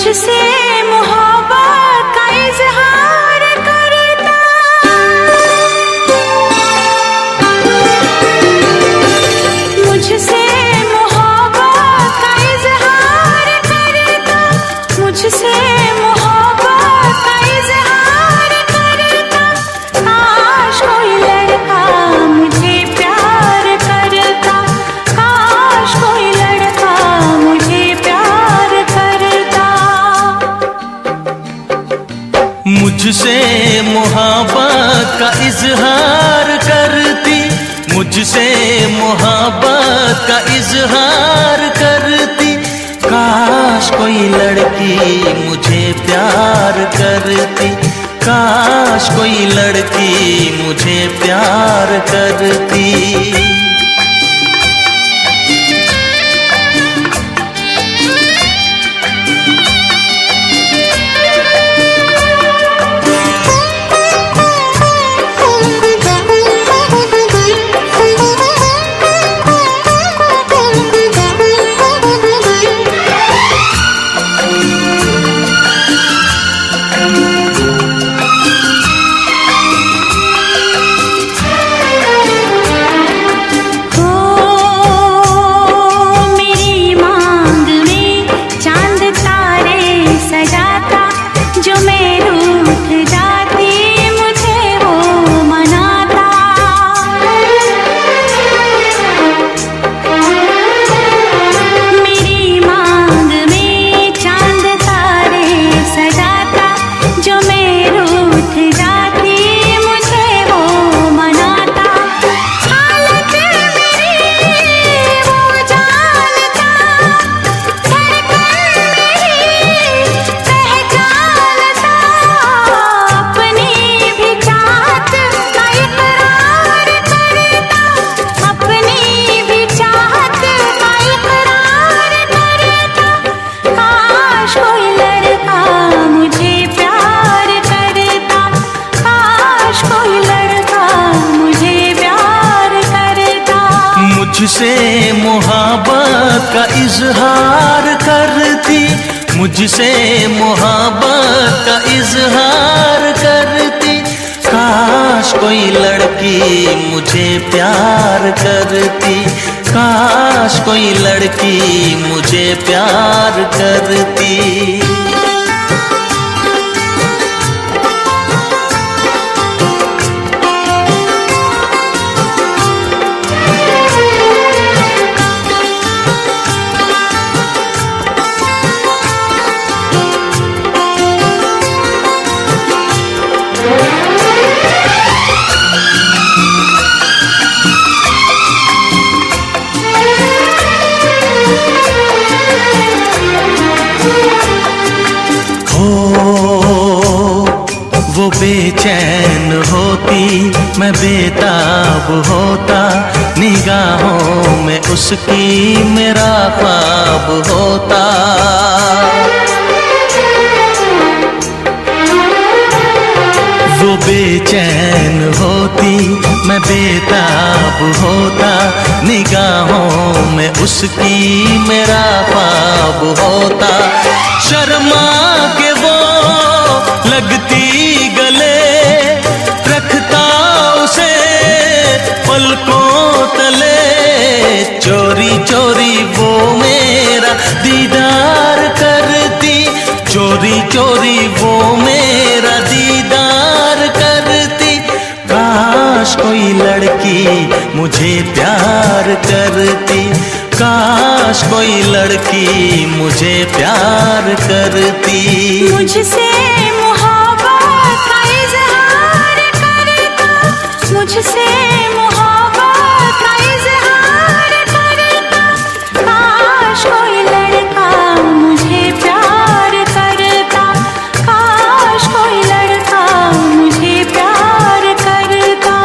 मुझसे मोहब्बत का इजहार करता, मुझसे मोहब्बत का इजहार करता, मुझसे मोहब्बत का इजहार करता। काश कोई लड़का मुझे प्यार करता, काश कोई लड़का मुझे प्यार करता। मुझसे मोहब्बत का इजहार करती, मुझसे मोहब्बत का इजहार करती। काश कोई लड़की मुझे प्यार करती, काश कोई लड़की मुझे प्यार करती। मुझसे मोहब्बत का इजहार करती, मुझसे मोहब्बत का इजहार करती। काश कोई लड़की मुझे प्यार करती, काश कोई लड़की मुझे प्यार करती। वो बेचैन होती, मैं बेताब होता, निगाहों में उसकी मेरा ख्वाब होता। वो बेचैन होती, मैं बेताब होता, निगाहों में उसकी मेरा ख्वाब होता। शर्मा के वो लगती गले, रखता उसे पलकों तले। चोरी चोरी वो मेरा दीदार करती, चोरी चोरी वो मेरा दीदार करती। काश कोई लड़की मुझे प्यार करती, काश कोई लड़की मुझे प्यार करती। मुझसे मोहब्बत का इजहार करता, मुझसे मोहब्बत का इजहार करता। काश कोई लड़का मुझे प्यार करता, काश कोई लड़का मुझे प्यार करता।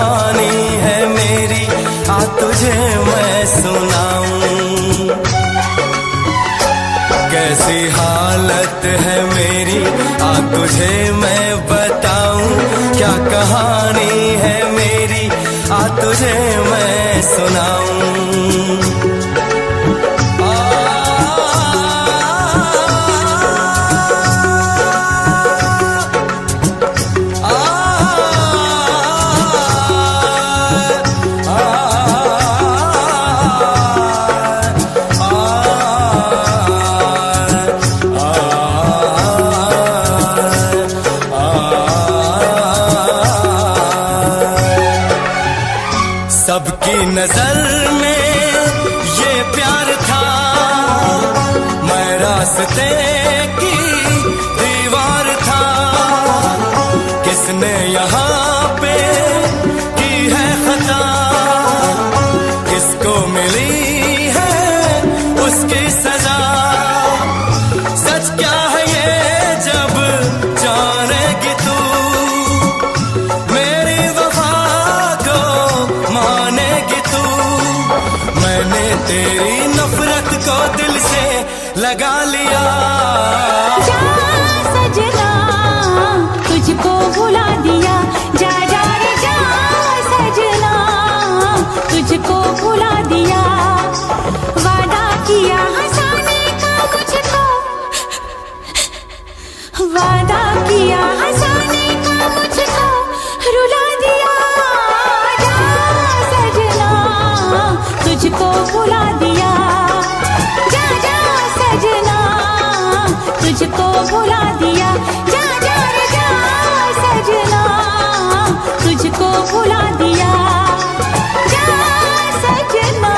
कहानी है मेरी, आ तुझे मैं सुनाऊं। कैसी हालत है मेरी, आ तुझे मैं बताऊं। क्या कहानी है मेरी, आ तुझे मैं सुनाऊं। सबकी नजर में ये प्यार था, मैं रास्ते की दीवार था। किसने यहाँ पे की है खता, किसको मिली है उसकी सजा। सच क्या है ये जब जानेगी तू, मेरी वफा को मानेगी तू। मैंने तेरी नफरत को दिल से लगा लिया। जा सजना तुझको भुला दिया, जा जा रे जा सजना तुझको भुला दिया। वादा किया हंसाने का मुझको, वादा किया हंसाने का मुझको रुला दिया। जा सजना तुझको भुला दिया, जा जा सजना तुझको भुला दिया। जा जा रे जा सजना तुझको भुला दिया, जा सजना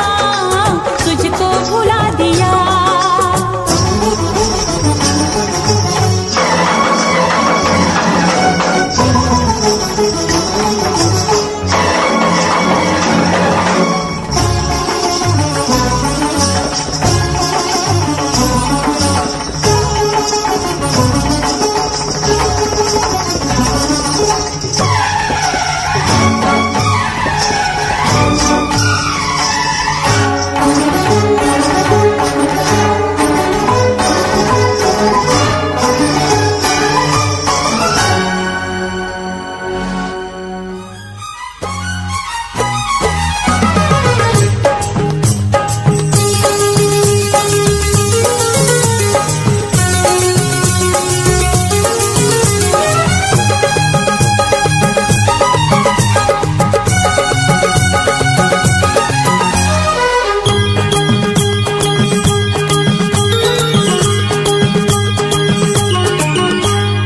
तुझको भुला दिया।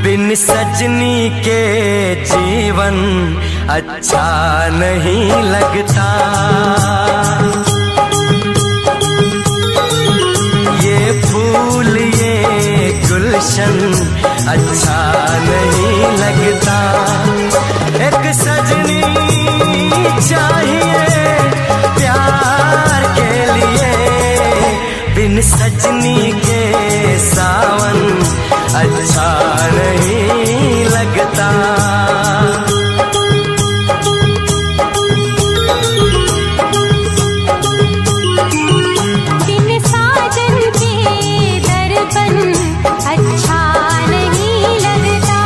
बिन सजनी के जीवन अच्छा नहीं लगता। ये फूल ये गुलशन अच्छा नहीं लगता। एक सजनी चाहिए प्यार के लिए, बिन सजनी के सावन अच्छा नहीं लगता। बिन साजन के दर्पण अच्छा नहीं लगता।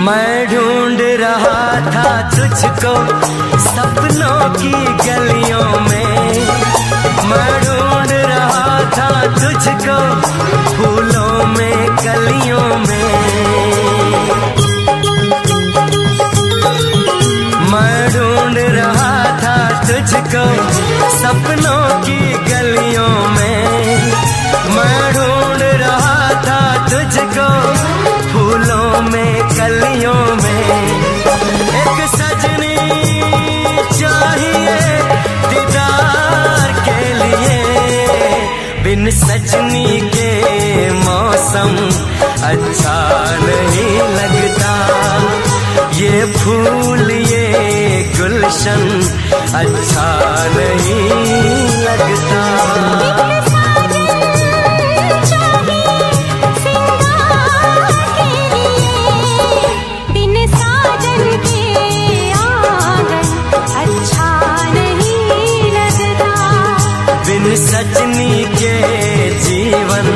मैं ढूंढ रहा था तुझको सपनों की गलियों में, मैं ढूंढ रहा था तुझको फूलों में कलियों में, मैं ढूंढ रहा था तुझको सपनों की गलियों में, मैं ढूंढ रहा था तुझको फूलों में कलियों में। एक सजनी चाहिए दीदार के लिए, बिन सजनी के मौसम अच्छा नहीं लगता, ये फूल ये गुलशन अच्छा नहीं लगता। बिन सजनी के जीवन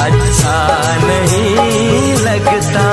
अच्छा नहीं लगता।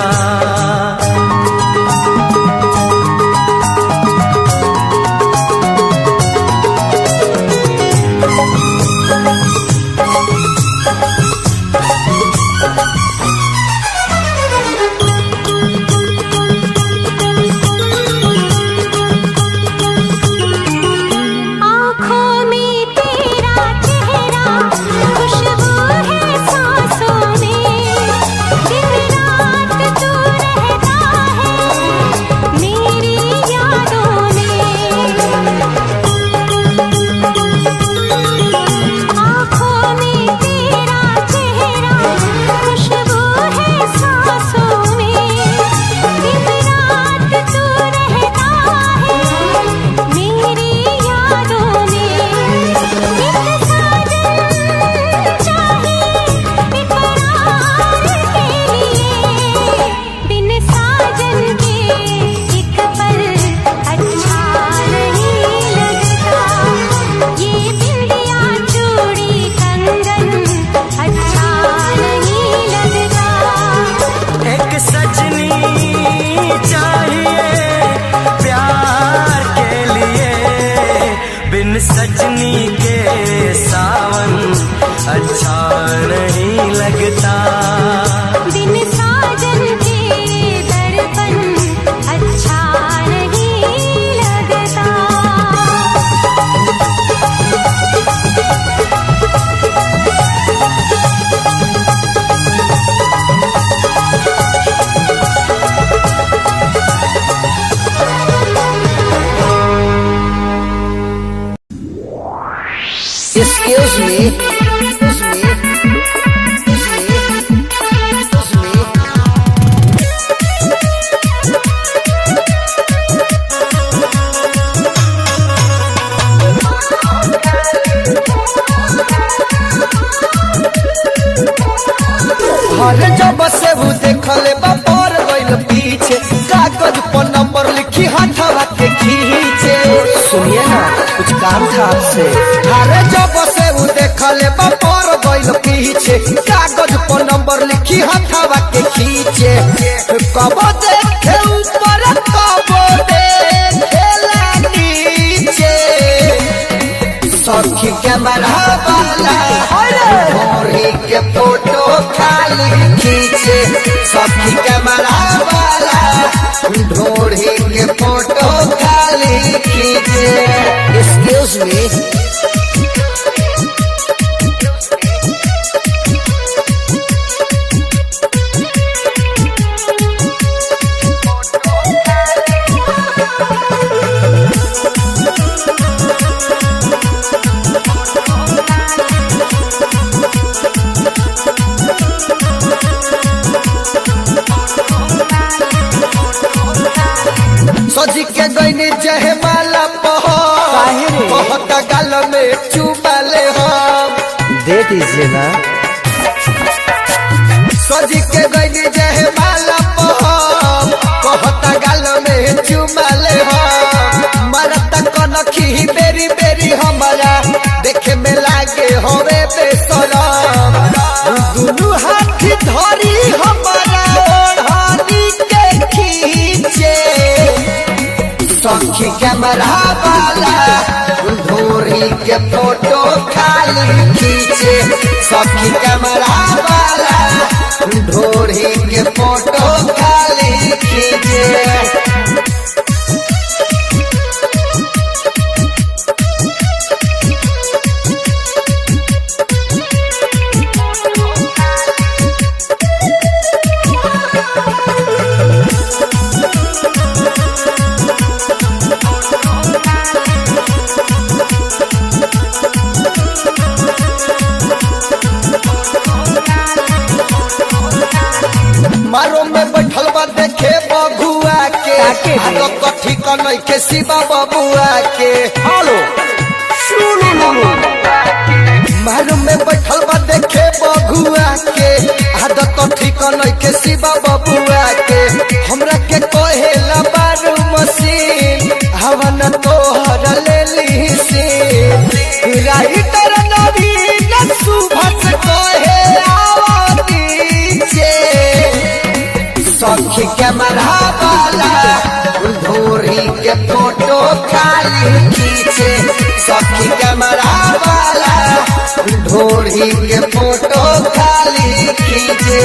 सजनी के सावन अच्छा नहीं लगता, बिन साजन के दर्पण अच्छा नहीं लगता। Excuse me. Excuse me. हरे जब से वो देखले बापर गइल पीछे, कागज पर नंबर लिखी हाथवा के खींचे। सुनिए ना, कुछ काम था आपसे। हरे जब से वो देखले बापर गइल पीछे, कागज पर नंबर लिखी हाथवा के खींचे। कब देखे ऊपर कब देखेला नीचे, सखी कैमरा वाला मोरी के फोटो खाली खींचे, सखी कैमरा वाला ढोरी के फोटो खाली खींचे। Excuse me. सजी के गईनी जहे माला बहुत गाल में चुमाले हम, दे दीजिए ना। सजी के गईनी जहे माला बहुत गाल में चुमाले हम, मरता कनखी बेरी बेरी हमारा देखे में लागे होवे बेसरम। दुनू हाथ धरी हमारा ओढ़नी के खी सखी कैमरा वाला ढोरी के फोटो खाली खींचे, सखी कैमरा वाला ढोरी के फोटो खाली खींचे। मारो में बैठल बा देखे बबुआ के, तो कथी कनई के शिवा बबुआ के। हेलो सुनो मारो में बैठल बा देखे बबुआ के, आदत तो ठीक नहीं के शिवा बबुआ के। हमरा के कहेला बारू मशीन, हवन तोहर ले ली से राइटर नवीन सुभस कहे आवती छे, सखी कैमरा वाला ढोरी के फोटो खाली खींचे, सखी कैमरा वाला ढोरी के फोटो खाली खींचे।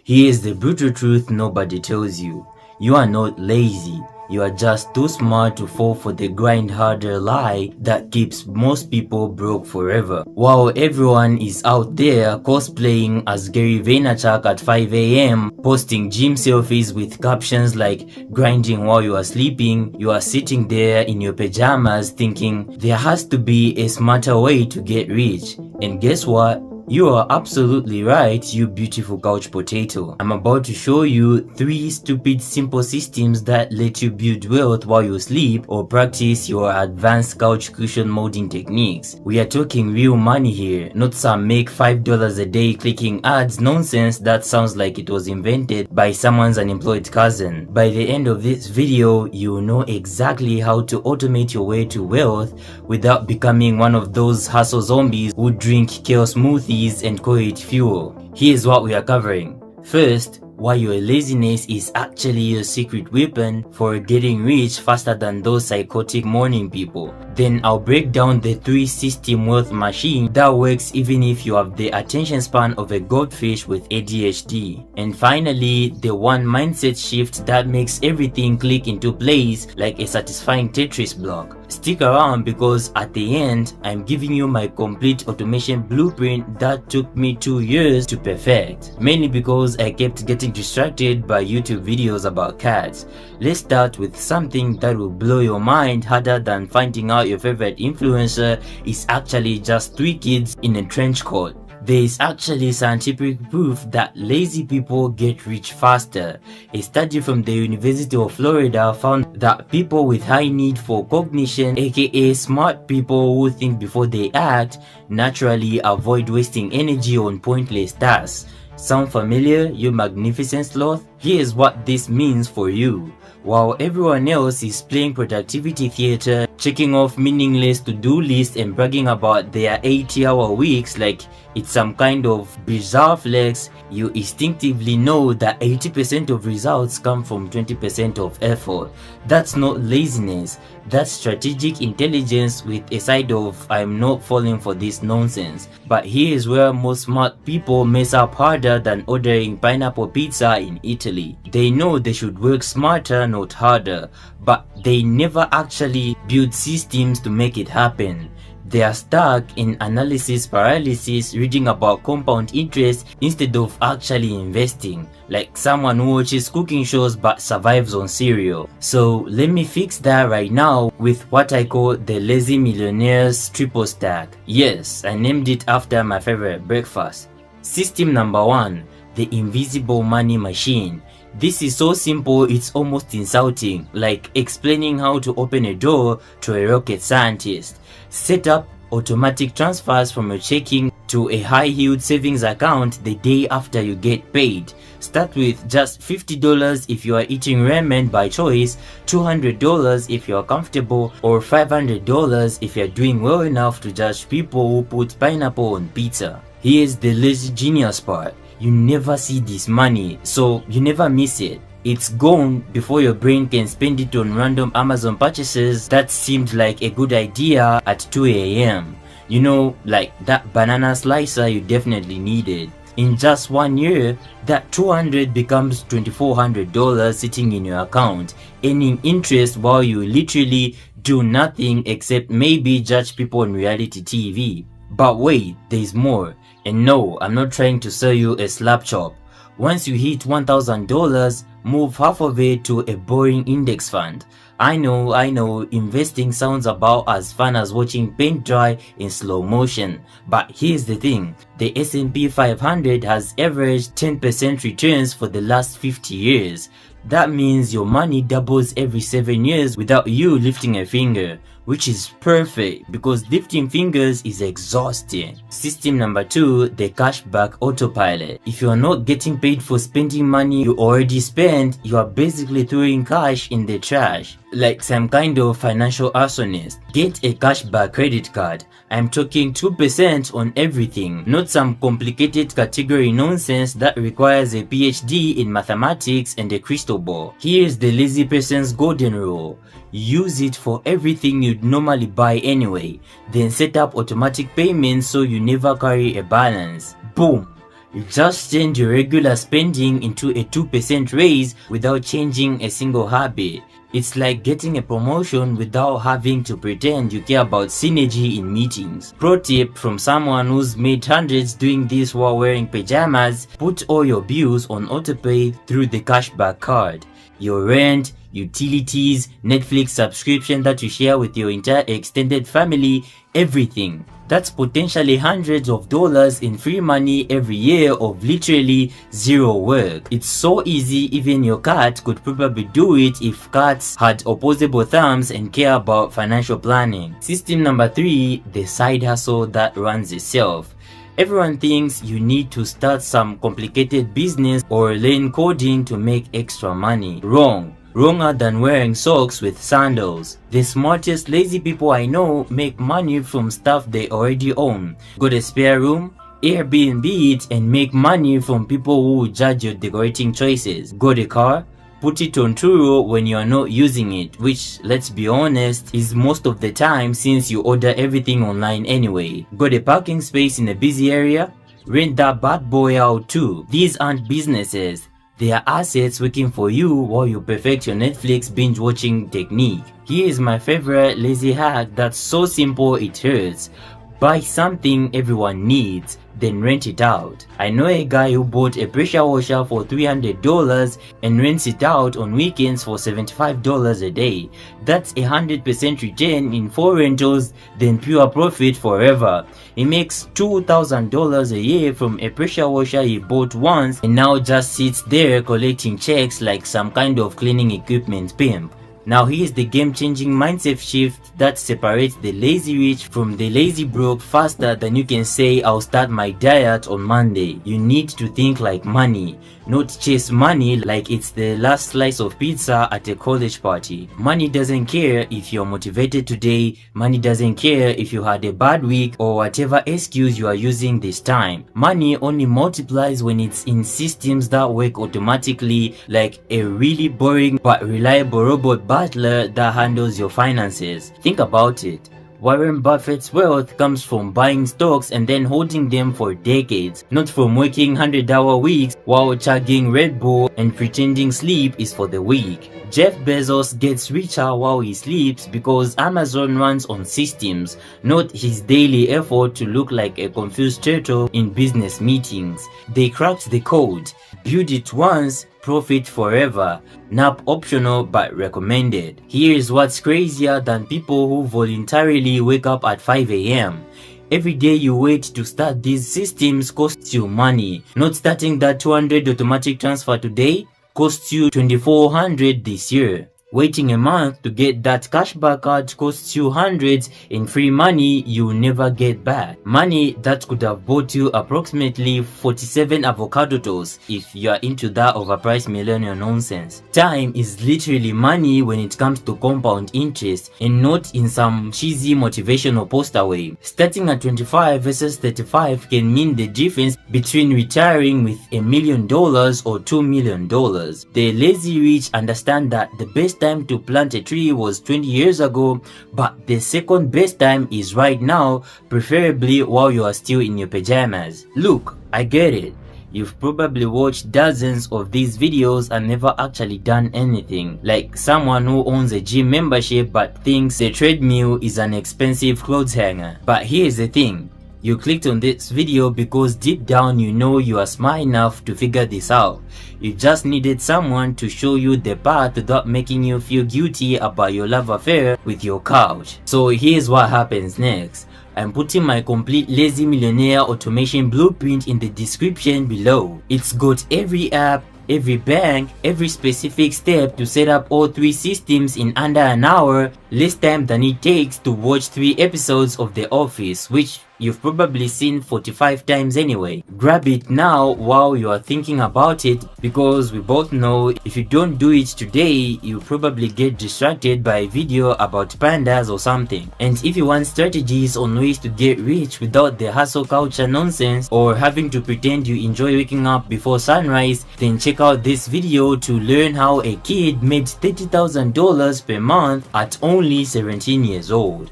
Here's the brutal truth nobody tells you. You are not lazy. You are just too smart to fall for the grind harder lie that keeps most people broke forever. While everyone is out there cosplaying as Gary Vaynerchuk at 5 a.m, posting gym selfies with captions like grinding while you are sleeping, you are sitting there in your pajamas thinking there has to be a smarter way to get rich. And guess what? You are absolutely right, you beautiful couch potato. I'm about to show you 3 stupid simple systems that let you build wealth while you sleep or practice your advanced couch cushion molding techniques. We are talking real money here, not some make $5 a day clicking ads nonsense that sounds like it was invented by someone's unemployed cousin. By the end of this video, you will know exactly how to automate your way to wealth without becoming one of those hustle zombies who drink kale smoothies and call it fuel. Here's what we are covering. First, why your laziness is actually your secret weapon for getting rich faster than those psychotic morning people. Then I'll break down the 3-system wealth machine that works even if you have the attention span of a goldfish with ADHD. And finally, the one mindset shift that makes everything click into place like a satisfying Tetris block. Stick around because at the end, I'm giving you my complete automation blueprint that took me 2 years to perfect. Mainly because I kept getting distracted by YouTube videos about cats. Let's start with something that will blow your mind harder than finding out your favorite influencer is actually just 3 kids in a trench coat. There is actually scientific proof that lazy people get rich faster. A study from the University of Florida found that people with high need for cognition, aka smart people who think before they act, naturally avoid wasting energy on pointless tasks. Sound familiar, you magnificent sloth? Here's what this means for you. While everyone else is playing productivity theater, checking off meaningless to-do lists and bragging about their 80-hour weeks like it's some kind of bizarre flex, you instinctively know that 80% of results come from 20% of effort. That's not laziness, that's strategic intelligence with a side of I'm not falling for this nonsense. But here's where most smart people mess up harder than ordering pineapple pizza in Italy. They know they should work smarter, not harder, but they never actually build systems to make it happen. They are stuck in analysis paralysis, reading about compound interest instead of actually investing, like someone who watches cooking shows but survives on cereal. So let me fix that right now with what I call the Lazy Millionaires Triple Stack. Yes, I named it after my favorite breakfast. System number 1, the invisible money machine. This is so simple it's almost insulting, like explaining how to open a door to a rocket scientist. Set up automatic transfers from your checking to a high-yield savings account the day after you get paid. Start with just $50 if you are eating ramen by choice, $200 if you are comfortable, or $500 if you are doing well enough to judge people who put pineapple on pizza. Here's the lazy genius part. You never see this money, so you never miss it. It's gone before your brain can spend it on random Amazon purchases that seemed like a good idea at 2 a.m. You know, like that banana slicer you definitely needed. In just 1 year, that $200 becomes $2,400 sitting in your account, earning interest while you literally do nothing except maybe judge people on reality TV. But wait, there's more. And no, I'm not trying to sell you a slap chop. Once you hit $1,000, move half of it to a boring index fund. I know, investing sounds about as fun as watching paint dry in slow motion. But here's the thing, the S&P 500 has averaged 10% returns for the last 50 years. That means your money doubles every 7 years without you lifting a finger, which is perfect because lifting fingers is exhausting. System number 2, the cashback autopilot. If you are not getting paid for spending money you already spent, you are basically throwing cash in the trash. Like some kind of financial arsonist. Get a cashback credit card. I'm talking 2% on everything, not some complicated category nonsense that requires a PhD in mathematics and a crystal ball. Here's the lazy person's golden rule. Use it for everything you'd normally buy anyway, then set up automatic payments so you never carry a balance. Boom! You just change your regular spending into a 2% raise without changing a single habit. It's like getting a promotion without having to pretend you care about synergy in meetings. Pro tip from someone who's made hundreds doing this while wearing pajamas: put all your bills on autopay through the cashback card. Your rent, utilities, Netflix subscription that you share with your entire extended family, everything. That's potentially hundreds of dollars in free money every year of literally zero work. It's so easy, even your cat could probably do it if cats had opposable thumbs and care about financial planning. System number 3, the side hustle that runs itself. Everyone thinks you need to start some complicated business or learn coding to make extra money. Wrong. Wronger than wearing socks with sandals. The smartest lazy people I know make money from stuff they already own. Got a spare room? Airbnb it and make money from people who judge your decorating choices. Got a car? Put it on Turo when you are not using it, which, let's be honest, is most of the time since you order everything online anyway. Got a parking space in a busy area? Rent that bad boy out too. These aren't businesses. They are assets working for you while you perfect your Netflix binge watching technique. Here is my favorite lazy hack that's so simple it hurts. Buy something everyone needs, then rent it out. I know a guy who bought a pressure washer for $300 and rents it out on weekends for $75 a day. That's 100% return in 4 rentals, then pure profit forever. He makes $2,000 a year from a pressure washer he bought once and now just sits there collecting checks like some kind of cleaning equipment pimp. Now here's the game-changing mindset shift that separates the lazy rich from the lazy broke faster than you can say I'll start my diet on Monday. You need to think like money, not chase money like it's the last slice of pizza at a college party. Money doesn't care if you're motivated today, money doesn't care if you had a bad week or whatever excuse you are using this time. Money only multiplies when it's in systems that work automatically, like a really boring but reliable robot butler that handles your finances. Think about it. Warren Buffett's wealth comes from buying stocks and then holding them for decades, not from working 100-hour weeks while chugging Red Bull and pretending sleep is for the weak. Jeff Bezos gets richer while he sleeps because Amazon runs on systems, not his daily effort to look like a confused turtle in business meetings. They cracked the code. Build it once, profit forever. Nap optional but recommended. Here's what's crazier than people who voluntarily wake up at 5 a.m. Every day you wait to start these systems costs you money. Not starting that $200 automatic transfer today costs you $2,400 this year. Waiting a month to get that cashback card costs you hundreds in free money you never get back. Money that could have bought you approximately 47 avocado toast if you are into that overpriced millennial nonsense. Time is literally money when it comes to compound interest, and not in some cheesy motivational poster way. Starting at 25 versus 35 can mean the difference between retiring with $1 million or $2 million. The lazy rich understand that the best time to plant a tree was 20 years ago, but the second best time is right now, preferably while you are still in your pajamas. Look, I get it. You've probably watched dozens of these videos and never actually done anything. Like someone who owns a gym membership but thinks the treadmill is an expensive clothes hanger. But here's the thing. You clicked on this video because deep down you know you are smart enough to figure this out. You just needed someone to show you the path without making you feel guilty about your love affair with your couch. So here's what happens next. I'm putting my complete Lazy Millionaire automation blueprint in the description below. It's got every app, every bank, every specific step to set up all 3 systems in under an hour, less time than it takes to watch 3 episodes of The Office, which you've probably seen 45 times anyway. Grab it now while you are thinking about it, because we both know if you don't do it today, you probably get distracted by a video about pandas or something. And if you want strategies on ways to get rich without the hustle culture nonsense or having to pretend you enjoy waking up before sunrise, then check out this video to learn how a kid made $30,000 per month at only 17 years old.